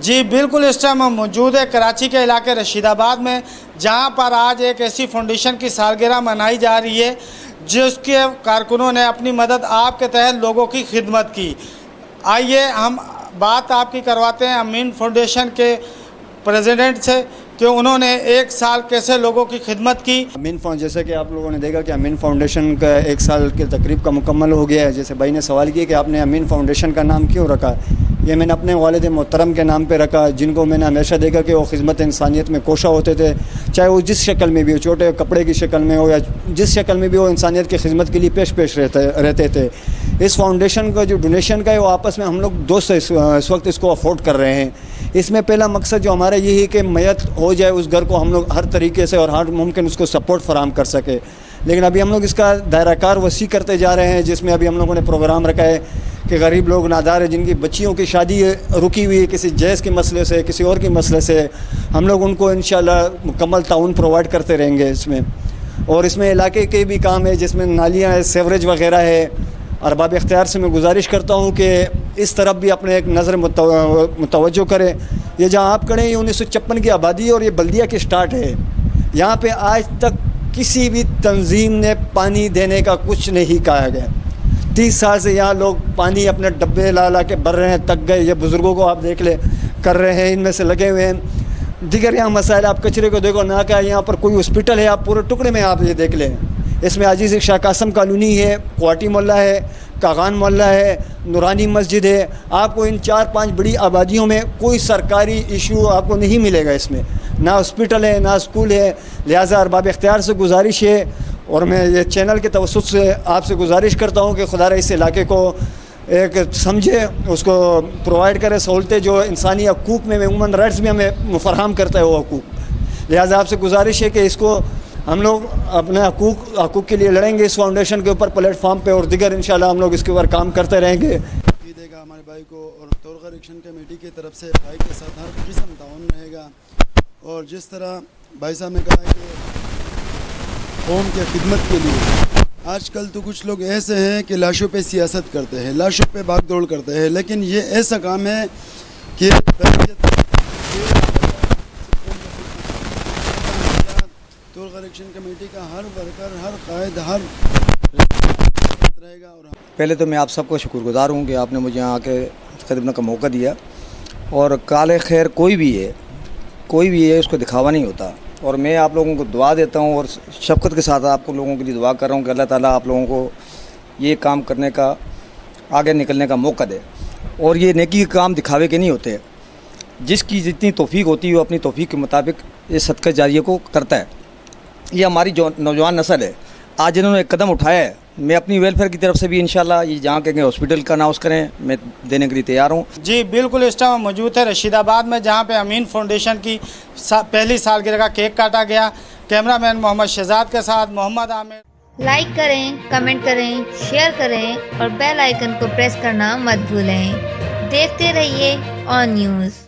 जी बिल्कुल, इस टाइम हम मौजूद है कराची के इलाके रशीदाबाद में, जहां पर आज एक ऐसी फाउंडेशन की सालगिरह मनाई जा रही है जिसके कारकुनों ने अपनी मदद आपके तहत लोगों की खिदमत की। आइए हम बात आपकी करवाते हैं अमीन फाउंडेशन के प्रेसिडेंट से कि उन्होंने एक साल कैसे लोगों की खिदमत की। अमीन फाउंडेशन, जैसे कि आप लोगों ने देखा कि अमीन फाउंडेशन का एक साल के तकरीब का मुकम्मल हो गया है। जैसे भाई ने सवाल किया कि आपने अमीन फाउंडेशन का नाम क्यों रखा, ये मैंने अपने वालिद मोहतरम के नाम पे रखा, जिनको मैंने हमेशा देखा कि वो खिदमत इंसानियत में कोशा होते थे, चाहे वो जिस शक्ल में भी हो, छोटे कपड़े की शक्ल में हो या जिस शक्ल में भी हो, इंसानियत की खिदमत के लिए पेश रहते थे। इस फाउंडेशन का जो डोनेशन का है वो आपस में हम लोग दोस्त इस वक्त इसको अफोर्ड कर रहे हैं। इसमें पहला मकसद जो हमारा यही है कि मैयत हो जाए, उस घर को हम लोग हर तरीके से और हर मुमकिन उसको सपोर्ट फराहम कर सके। लेकिन अभी हम लोग इसका दायरा कार वसी करते जा रहे हैं, जिसमें अभी हम लोगों ने प्रोग्राम रखा है कि गरीब लोग, नादार है, जिनकी बच्चियों की शादी रुकी हुई है किसी जैज़ के मसले से, किसी और के मसले से, हम लोग उनको इंशाल्लाह मुकम्मल ताउन प्रोवाइड करते रहेंगे इसमें। और इसमें इलाके के भी काम है, जिसमें नालियाँ है, सेवरेज वगैरह है। अरबाब इख्तियार से मैं गुजारिश करता हूँ कि इस तरफ भी अपने एक नज़र मुतवज्जो करें। ये जहाँ आप खड़े हैं, ये 1956 की आबादी है और ये बल्दिया की स्टार्ट है। यहाँ पे आज तक किसी भी तंजीम ने पानी देने का कुछ नहीं कहा गया। 30 साल से यहाँ लोग पानी अपने डब्बे ला के भर रहे हैं, तक गए। ये बुज़ुर्गों को आप देख ले कर रहे हैं, इनमें से लगे हुए हैं। दिगर यहाँ मसाइल, आप कचरे को देखो ना, क्या यहाँ पर कोई हॉस्पिटल है, आप पूरे टुकड़े में आप ये देख लें। इसमें अजीज़ शाह कासम कॉलोनी है, क्वाटी मोहल्ला है, कागान मोहल्ला है, नूरानी मस्जिद है। आपको इन 4-5 बड़ी आबादियों में कोई सरकारी इशू आपको नहीं मिलेगा। इसमें ना हॉस्पिटल है, ना स्कूल है। लिहाजा अरबाब इख्तियार से गुजारिश है, और मैं ये चैनल के तवस्सुत से आपसे गुजारिश करता हूँ कि खुदा इस इलाके को एक समझे, उसको प्रोवाइड करे सहूलतें जो इंसानी हकूक़ में, ह्यूमन राइट्स में हमें फराहम करता है वो हकूक़। लिहाजा आपसे गुजारिश है कि इसको हम लोग अपने हकूक़ के लिए लड़ेंगे इस फाउंडेशन के ऊपर प्लेटफॉर्म पे, और दिगर इंशाल्लाह हम लोग इसके ऊपर काम करते रहेंगे। देगा हमारे भाई को, और तोरगा एक्शन कमेटी की तरफ से भाई के साथ हर किस्म ताउन रहेगा। और जिस तरह भाई साहब ने कहा कि कौम के खिदमत के लिए, आजकल तो कुछ लोग ऐसे हैं कि लाशों पे सियासत करते हैं, लाशों पे भाग दौड़ करते हैं, लेकिन ये ऐसा काम है कि तोरगा एक्शन कमेटी का हर वर्कर, हर कायद, हर रहेगा। और पहले तो मैं आप सबको शुक्रगुजार हूँ कि आपने मुझे यहाँ आके खिदमत का मौका दिया। और काले खैर कोई भी है उसको दिखावा नहीं होता। और मैं आप लोगों को दुआ देता हूँ और शफ़क़त के साथ आप लोगों के लिए दुआ कर रहा हूँ कि अल्लाह ताला आप लोगों को ये काम करने का, आगे निकलने का मौका दे। और ये नेकी के काम दिखावे के नहीं होते, जिसकी जितनी तौफीक होती है वो अपनी तौफीक के मुताबिक ये सदका जारिया को करता है। ये हमारी जो नौजवान नस्ल है, आज इन्होंने एक कदम उठाया है। मैं अपनी वेलफेयर की तरफ से भी इंशाल्लाह ये जहाँ कहेंगे हॉस्पिटल का अनाउंस करें, मैं देने के लिए तैयार हूँ। जी बिल्कुल, इस टाइम मौजूद है रशीदाबाद में, जहाँ पे अमीन फाउंडेशन की पहली सालगिरह का केक काटा गया। कैमरामैन मोहम्मद शहजाद के साथ मोहम्मद आमिर। लाइक करें, कमेंट करें, शेयर करें और बेल आइकन को प्रेस करना मत भूलें। देखते रहिए ऑन न्यूज़।